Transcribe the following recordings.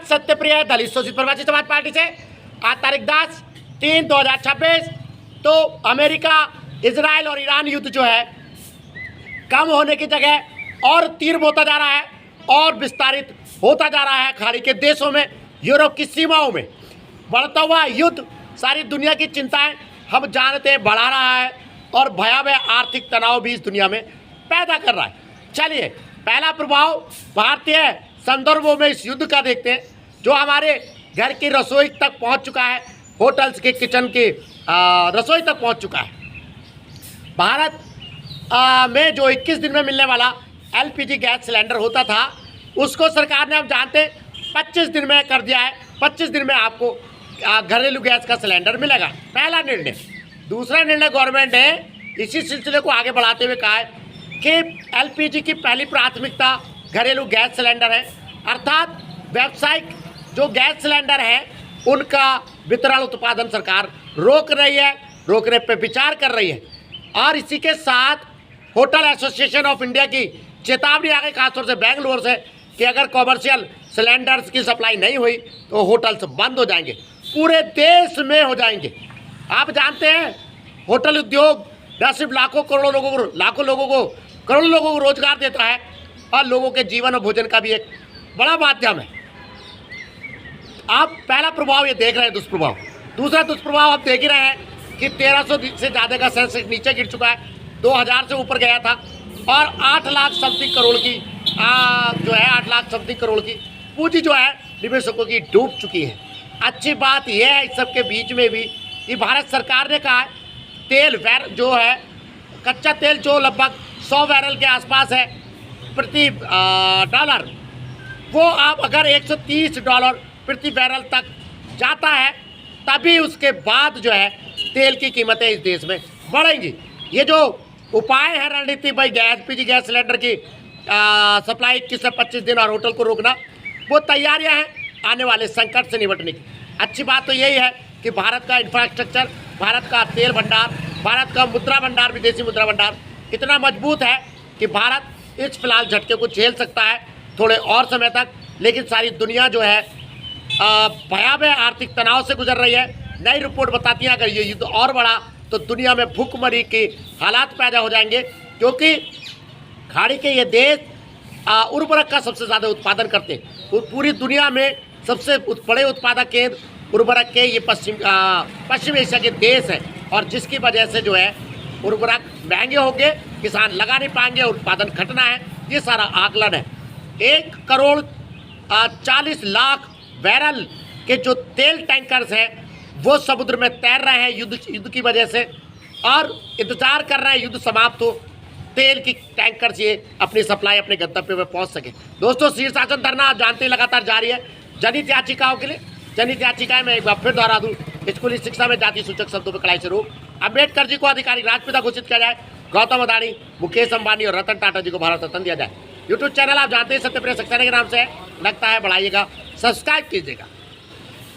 राज सत्यप्रिय दलित शोषित प्रवासी समाज पार्टी से आज तारीख 10/3/2026 तो अमेरिका, इजराइल और ईरान युद्ध जो है कम होने की जगह और तीव्र होता जा रहा है और विस्तारित होता जा रहा है। खाड़ी के देशों में, यूरोप की सीमाओं में बढ़ता हुआ युद्ध सारी दुनिया की चिंताएं हम जानते बढ़ा रहा है और भयावह आर्थिक तनाव भी इस दुनिया में पैदा कर रहा है। चलिए पहला प्रभाव भारतीय संदर्भों में इस युद्ध का देखते हैं, जो हमारे घर की रसोई तक पहुंच चुका है, होटल्स के किचन की रसोई तक पहुंच चुका है। भारत में जो 21 दिन में मिलने वाला एलपीजी गैस सिलेंडर होता था, उसको सरकार ने, हम जानते हैं, 25 दिन में कर दिया है। 25 दिन में आपको घरेलू गैस का सिलेंडर मिलेगा, पहला निर्णय। दूसरा निर्णय गवर्नमेंट ने इसी सिलसिले को आगे बढ़ाते हुए कहा है कि एलपीजी की पहली प्राथमिकता घरेलू गैस सिलेंडर है, अर्थात व्यावसायिक जो गैस सिलेंडर है उनका वितरण उत्पादन सरकार रोकने पर विचार कर रही है। और इसी के साथ होटल एसोसिएशन ऑफ इंडिया की चेतावनी आ गई, खासतौर से बेंगलोर से, कि अगर कॉमर्शियल सिलेंडर्स की सप्लाई नहीं हुई तो होटल्स बंद हो जाएंगे, पूरे देश में हो जाएंगे। आप जानते हैं होटल उद्योग न सिर्फ करोड़ों लोगों को रोजगार देता है और लोगों के जीवन और भोजन का भी एक बड़ा माध्यम है। आप पहला प्रभाव ये देख रहे हैं, दुष्प्रभाव। दूसरा दुष्प्रभाव आप देख ही रहे हैं कि 1300 से ज़्यादा का सेंसेक्स नीचे गिर चुका है, 2000 से ऊपर गया था और 8 लाख समथिंग करोड़ की जो है 8 लाख समथिंग करोड़ की पूंजी जो है निवेशकों की डूब चुकी है। अच्छी बात यह है इस सब के बीच में भी कि भारत सरकार ने कहा है तेल जो है कच्चा तेल जो लगभग 100 बैरल के आसपास है प्रति डॉलर, वो आप अगर $130 प्रति बैरल तक जाता है तभी उसके बाद जो है तेल की कीमतें इस देश में बढ़ेंगी। ये जो उपाय है रणनीति भाई एलपीजी गैस सिलेंडर की सप्लाई 21 से 25 दिन और होटल को रोकना, वो तैयारियां हैं आने वाले संकट से निपटने की। अच्छी बात तो यही है कि भारत का इंफ्रास्ट्रक्चर, भारत का तेल भंडार, भारत का मुद्रा भंडार, विदेशी मुद्रा भंडार इतना मजबूत है कि भारत इस फिलहाल झटके को झेल सकता है थोड़े और समय तक। लेकिन सारी दुनिया जो है भयावह आर्थिक तनाव से गुजर रही है। नई रिपोर्ट बताती है अगर ये युद्ध और बढ़ा तो दुनिया में भूखमरी के हालात पैदा हो जाएंगे, क्योंकि खाड़ी के ये देश उर्वरक का सबसे ज़्यादा उत्पादन करते हैं। पूरी दुनिया में सबसे बड़े उत्पादक केंद्र उर्वरक के ये पश्चिम एशिया के देश हैं और जिसकी वजह से जो है उर्वरक महंगे होंगे, किसान लगा नहीं पाएंगे, उत्पादन घटना है। ये सारा आकलन है। 1 करोड़ 40 लाख बैरल के जो तेल टैंकर्स हैं वो समुद्र में तैर रहे हैं युद्ध की वजह से और इंतजार कर रहे हैं युद्ध समाप्त हो, तेल की टैंकर से अपनी सप्लाई अपने गंतव्य में पहुंच सके। दोस्तों, शीर्षासन धरना आप जानते हैं लगातार जारी है जनहित याचिकाओं के लिए। जनहित याचिकाएं मैं एक बार फिर दोहरा दूं, स्कूली शिक्षा में जाति सूचक शब्दों पर कड़ाई से रोक, अम्बेडकर जी को आधिकारिक राष्ट्रपिता घोषित किया जाए, गौतम अदानी, मुकेश अंबानी और रतन टाटा जी को भारत रत्न दिया जाए। यूट्यूब चैनल आप जानते हैं सत्यप्रिय सक्सेना के नाम से है, लगता है बढ़ाइएगा, सब्सक्राइब कीजिएगा।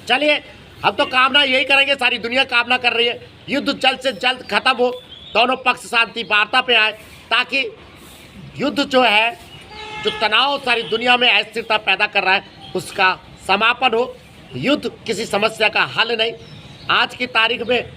चलिए हम तो कामना यही करेंगे, सारी दुनिया कामना कर रही है युद्ध जल्द से जल्द खत्म हो, दोनों पक्ष शांति वार्ता पे आए, ताकि युद्ध जो है, जो तनाव सारी दुनिया में अस्थिरता पैदा कर रहा है, उसका समापन हो। युद्ध किसी समस्या का हल नहीं। आज की तारीख में